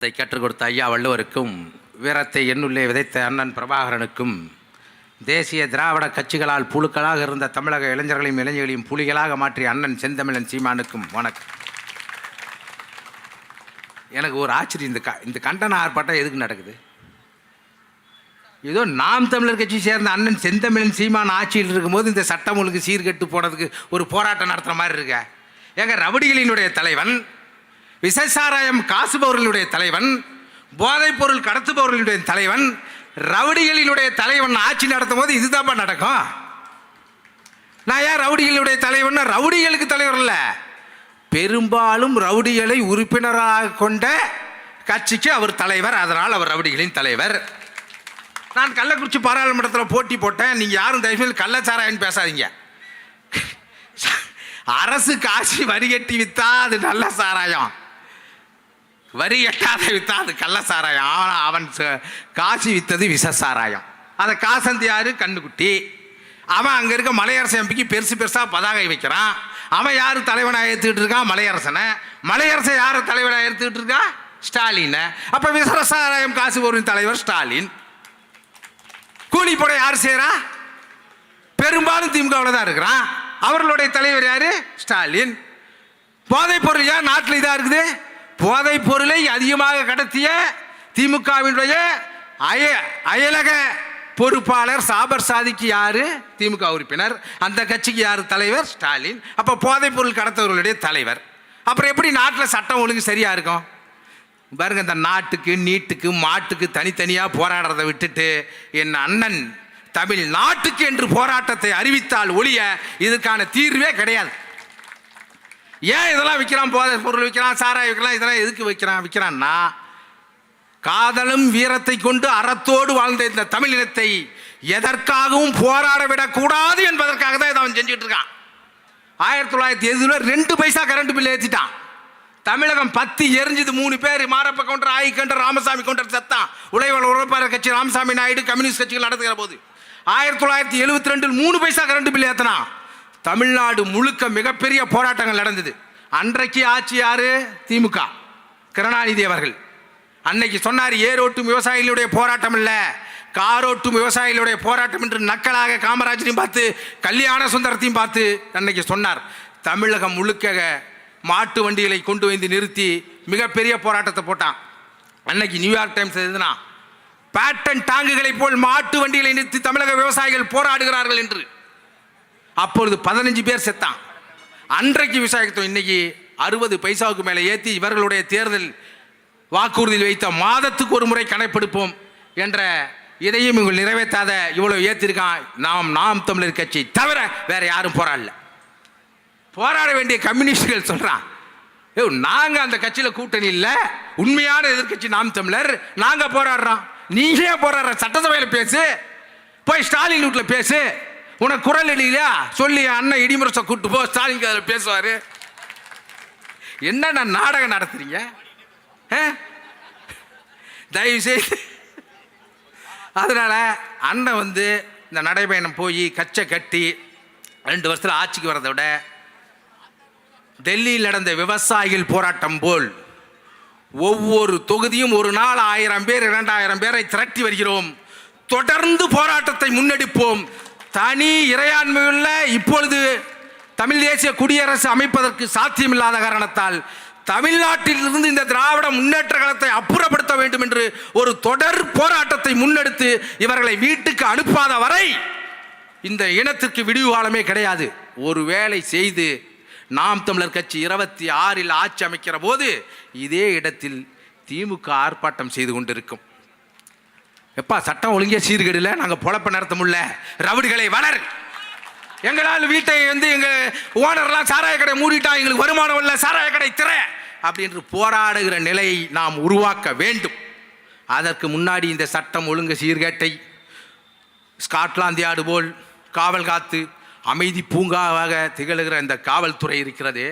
இதை கற்றுக் கொடுத்த ஐயா வள்ளுவருக்கும் வீரத்தை எண்ணுள்ளே விதைத்த அண்ணன் பிரபாகரனுக்கும் தேசிய திராவிட கட்சிகளால் புழுக்களாக இருந்த தமிழக இளைஞர்களையும் இளைஞர்களையும் புலிகளாக மாற்றிய அண்ணன் செந்தமிழன் சீமானுக்கும் வணக்கம். எனக்கு ஒரு ஆச்சரியம், இந்த கண்டன ஆர்ப்பாட்டம் எதுக்கு நடக்குது? ஏதோ நாம் தமிழர் கட்சி சேர்ந்த அண்ணன் செந்தமிழன் சீமான் ஆட்சியில் இருக்கும்போது இந்த சட்டம் ஒழுங்கு சீர்கெட்டு போனதுக்கு ஒரு போராட்டம் நடத்துகிற மாதிரி இருக்க. ஏங்க, ரவுடிகளினுடைய தலைவன், விசசாராயம் காசுபவர்களுடைய தலைவன், போதைப் பொருள் கடத்துபவர்களுடைய தலைவன், ரவுடிகளினுடைய தலைவன் ஆட்சி நடத்தும் போது இதுதான் நடக்கும். நான் ஏன் ரவுடிகளுடைய தலைவன்? ரவுடிகளுக்கு தலைவர் இல்லை, பெரும்பாலும் ரவுடிகளை உறுப்பினராக கொண்ட கட்சிக்கு அவர் தலைவர். அதனால் அவர் ரவுடிகளின் தலைவர். நான் கள்ளக்குறிச்சி பாராளுமன்றத்தில் போட்டி போட்டேன். நீங்கள் யாரும் தயவுசெய்து கள்ளச்சாராயன்னு பேசாதீங்க. அரசு காசி வரி கட்டி விற்றா அது நல்ல சாராயம், வரி கட்டாத விற்றா அது கள்ள சாராயம். அவன் காசி விற்றது விஷ சாராயம். அதை காசந்தி யாரு? கண்ணுக்குட்டி. அவன் அங்கே இருக்க மலையரசு எம்பிக்கு பெருசு பெருசாக பதாகை வைக்கிறான். அவன் யார் தலைவனாக ஏற்றுக்கிட்டு இருக்கான்? மலையரசனை. மலையரசை யார் தலைவனாக ஏற்றுக்கிட்டு இருக்கா? ஸ்டாலினை. அப்போ விஷ சாராயம் காசு போரின் தலைவர் ஸ்டாலின். கூலி போட யார் செய்கிறா? பெரும்பாலும் திமுகவில் தான் இருக்கிறான். அவர்களுடைய தலைவர் யாரு? ஸ்டாலின். போதைப் பொருள் ஏன் நாட்டில் இதாக இருக்குது? போதைப் பொருளை அதிகமாக கடத்திய திமுகவினுடைய அயலக பொறுப்பாளர் சாபர் சாதிக்கு யாரு? திமுக உறுப்பினர். அந்த கட்சிக்கு யாரு தலைவர்? ஸ்டாலின். அப்போ போதைப் பொருள் கடத்தவர்களுடைய தலைவர். அப்புறம் எப்படி நாட்டில் சட்டம் ஒழுங்கு சரியா இருக்கும்? பாருங்க, இந்த நாட்டுக்கு நீட்டுக்கு மாட்டுக்கு தனித்தனியாக போராடுறதை விட்டுட்டு என் அண்ணன் தமிழ் நாட்டுக்கு என்று போராட்டத்தை அறிவித்தால் ஒழிய இதுக்கான தீர்வே கிடையாது. ஏன் இதெல்லாம் விற்கிறான்? போதை பொருள் விற்கிறான், சாராய விற்கிறான். இதெல்லாம் எதுக்கு விற்கிறான்னா, காதலும் வீரத்தை கொண்டு அறத்தோடு வாழ்ந்த இந்த தமிழினத்தை எதற்காகவும் போராட விடக்கூடாது என்பதற்காக தான் இதை அவன் செஞ்சுட்டு இருக்கான். 1970 2 பைசா கரண்ட் பில் ஏற்றிட்டான். தமிழகம் 10 எரிஞ்சது. 3 பேர், மாரப்ப கவுண்டர், ஆயி கவுண்டர், ராமசாமி கவுண்டர் செத்தான். உழைப்பாளர் கட்சி ராமசாமி நாயுடு கம்யூனிஸ்ட் கட்சிகள் நடத்துகிற போது 1972 3 பைசா கரண்ட் பில் ஏத்தனா. தமிழ்நாடு முழுக்க மிகப்பெரிய போராட்டங்கள் நடந்தது. அன்றைக்கு ஆட்சி யாரு? திமுக, கருணாநிதி அவர்கள். அன்னைக்கு சொன்னார், ஏரோட்டும் விவசாயிகளுடைய போராட்டம் இல்ல, காரோட்டும் விவசாயிகளுடைய போராட்டம் என்று நக்கலாக காமராஜரையும் பார்த்து கல்யாண சுந்தரத்தையும் பார்த்து அன்னைக்கு சொன்னார். தமிழகம் முழுக்க மாட்டு வண்டிகளை கொண்டு வந்து நிறுத்தி மிகப்பெரிய போராட்டத்தை போட்டான். அன்னைக்கு நியூயார்க் டைம்ஸ் எழுதுனா, பேட்டன் டாங்குகளை போல் மாட்டு வண்டிகளை நிறுத்தி தமிழக விவசாயிகள் போராடுகிறார்கள் என்று. அப்பொழுது 15 பேர் செத்தான். அன்றைக்கு விவசாயத்துவம் இன்னைக்கு 60 பைசாவுக்கு மேலே ஏற்றி இவர்களுடைய தேர்தல் வாக்குறுதியில் வைத்த மாதத்துக்கு ஒரு முறை கணக்கெடுப்போம் என்ற இதையும் இவங்க நிறைவேற்றாத இவ்வளவு ஏற்றிருக்கான். நாம் தமிழர் கட்சி தவிர வேற யாரும் போராடல. போராட வேண்டிய கம்யூனிஸ்டுகள் சொல்றான், நாங்க அந்த கட்சியில கூட்டணி இல்ல, உண்மையான எதிர்கட்சி நாம் தமிழர், நாங்க போராடுறோம். நீங்க போராடுற? சட்டசபையில் பேசு, போய் ஸ்டாலின் வீட்டில் பேசு. உனக்கு குரல் இல்லையா? சொல்லி அண்ணன் இடிமுரசை கூட்டு போ, ஸ்டாலின் அதில் பேசுவாரு. என்ன நாடகம் நடத்துறீங்க? தயவு செய்து. அதனால அண்ணன் இந்த நடைபயணம் போய் கச்சை கட்டி 2 வருஷத்தில் ஆட்சிக்கு வரதை விட டெல்லியில் நடந்த விவசாயிகள் போராட்டம் போல் ஒவ்வொரு தொகுதியும் ஒரு நாள் 1000 பேர் 2000 பேரை திரட்டி வருகிறோம். தொடர்ந்து போராட்டத்தை முன்னெடுப்போம். தனி இறையாண்மையுள்ள இப்பொழுது தமிழ் தேசிய குடியரசு அமைப்பதற்கு சாத்தியமில்லாத காரணத்தால் தமிழ்நாட்டில் இருந்து இந்த திராவிட முன்னேற்ற கழகத்தை அப்புறப்படுத்த வேண்டும் என்று ஒரு தொடர் போராட்டத்தை முன்னெடுத்து இவர்களை வீட்டுக்கு அனுப்பாத வரை இந்த இனத்திற்கு விடிவு காலமே கிடையாது. ஒரு வேலை செய்து நாம் தமிழர் கட்சி 26 ஆட்சி அமைக்கிற போது இதே இடத்தில் திமுக ஆர்ப்பாட்டம் செய்து கொண்டிருக்கும். எப்பா சட்டம் ஒழுங்கே சீர்கேடுல நாங்கள் பொழப்ப நடத்த முடியல, ரவுடிகளை வளர், எங்களால் வீட்டை எங்க ஓனர்லாம் சாராய கடை மூடிட்டா, எங்களுக்கு வருமானம் இல்லை, சாராய கடை திற அப்படி என்று போராடுகிற நிலையை நாம் உருவாக்க வேண்டும். அதற்கு முன்னாடி இந்த சட்டம் ஒழுங்கு சீர்கேட்டை ஸ்காட்லாந்து யார்டு போல் காவல் காத்து அமைதி பூங்காவாக திகழ்கிற இந்த காவல்துறை இருக்கிறது.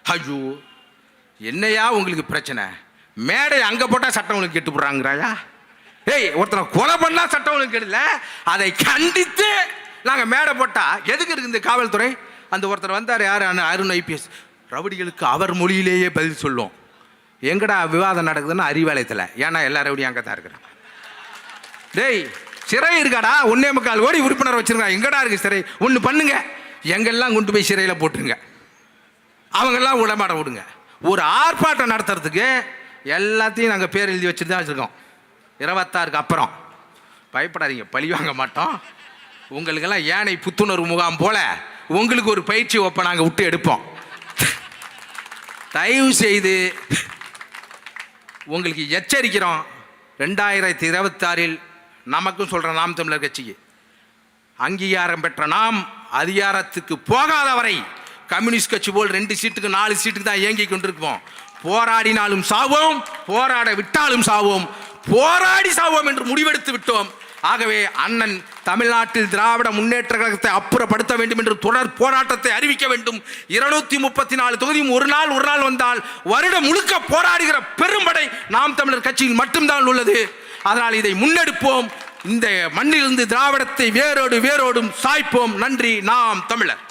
ஐயோ, என்னையா உங்களுக்கு பிரச்சனை? மேடை அங்கே போட்டால் சட்டம் ஒழுங்கு கெட்டு போடுறாங்கிறாயா? ஒருத்தனை கொலை பண்ணா சட்டம் ஒழுங்கு கெடல, அதை கண்டித்து நாங்கள் மேடை போட்டால் எதுக்கு இருக்குது இந்த காவல்துறை? அந்த ஒருத்தர் வந்தார், யார்? அருண் IPS. ரவுடிகளுக்கு அவர் மொழியிலேயே பதில் சொல்லும். எங்கடா விவாதம் நடக்குதுன்னு அறிவாலயத்தில். ஏன்னா எல்லாரும் எப்படி அங்கே தான் இருக்கிறான். டேய் சிறை இருக்காடா, 1.25 கோடி உறுப்பினர் வச்சிருக்காங்க, எங்கடா இருக்கு சிறை? ஒன்று பண்ணுங்க, எங்கெல்லாம் கொண்டு போய் சிறையில் போட்டுருங்க, அவங்கெல்லாம் விடமாட விடுங்க. ஒரு ஆர்ப்பாட்டம் நடத்துறதுக்கு எல்லாத்தையும் நாங்கள் பேர் எழுதி வச்சுட்டு தான் வச்சுருக்கோம். 26க்கு அப்புறம் பயப்படாதீங்க, பழி வாங்க மாட்டோம். உங்களுக்கெல்லாம் ஏனை புத்துணர்வு முகாம் போல உங்களுக்கு ஒரு பயிற்சி வைப்ப நாங்கள் விட்டு எடுப்போம். தயவு செய்து உங்களுக்கு எச்சரிக்கிறோம். 2026 நமக்கும் சொல்கிற நாம் தமிழர் கட்சிக்கு அங்கீகாரம் பெற்ற நாம் அதிகாரத்துக்கு போகாத வரை கம்யூனிஸ்ட் கட்சி போல் 2 சீட்டுக்கு 4 சீட்டுக்கு தான் இயங்கி கொண்டிருப்போம். போராடினாலும் சாவோம், போராட விட்டாலும் சாவோம், போராடி சாவோம் என்று முடிவெடுத்து விட்டோம். ஆகவே அண்ணன் தமிழ்நாட்டில் திராவிட முன்னேற்ற கழகத்தை அப்புறப்படுத்த வேண்டும் என்று தொடர் போராட்டத்தை அறிவிக்க வேண்டும். 234 தொகுதியும் ஒரு நாள் வந்தால் வருடம் முழுக்க போராடுகிற பெரும்படை நாம் தமிழர் கட்சியில் மட்டும்தான் உள்ளது. அதனால் இதை முன்னெடுப்போம். இந்த மண்ணிலிருந்து திராவிடத்தை வேரோடும் சாய்ப்போம். நன்றி. நாம் தமிழர்.